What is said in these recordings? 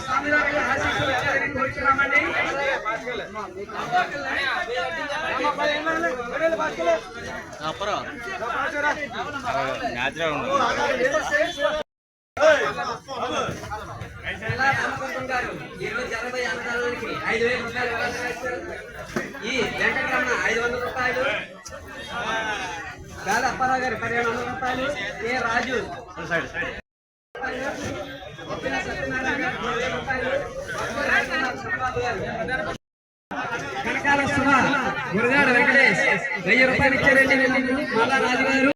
స్వామివారి ఆశీస్సులు కోరుతున్నామండి. ఈ వెంకటరమణ 500 రూపాయలు, గాలి అప్పారావు గారు 1500 రూపాయలు, ఏ రాజు కనకాల సుమా గురజాడ వెంకటేష్ 1000 రూపాయలు ఇచ్చారండి. మళ్ళా రాజు గారు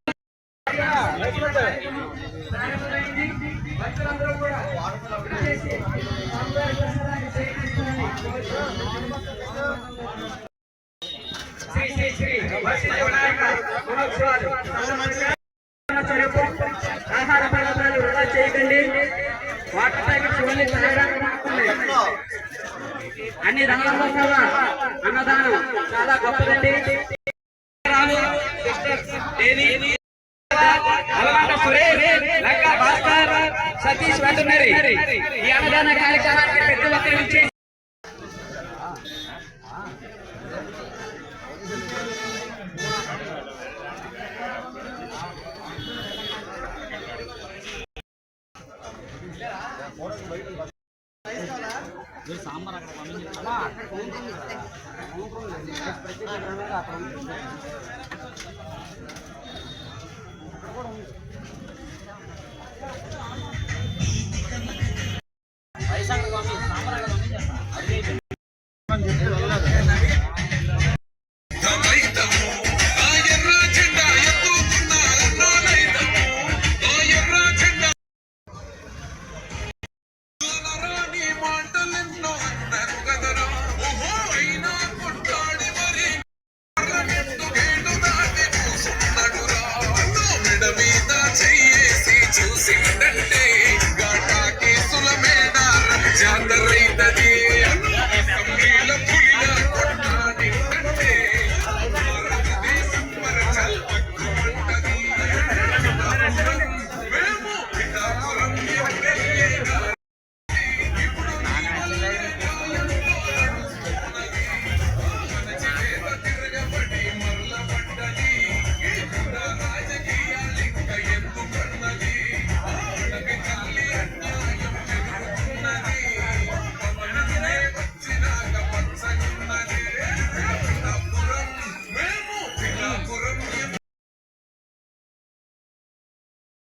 ఆహార పదార్థాలు వృధా చేయకండి. వాటర్ ప్యాకెట్స్ ఓన్లీ తాగడానికి అన్ని రంగాల్లో కూడా అన్నదానం చాలా గొప్పదండి. భాస్కర్ సతీష్ వెటనరీ ఈ అన్నదాన కార్యక్రమానికి ప్రతి ఒక్కరు ఇచ్చి సాంబార్ అక్కడ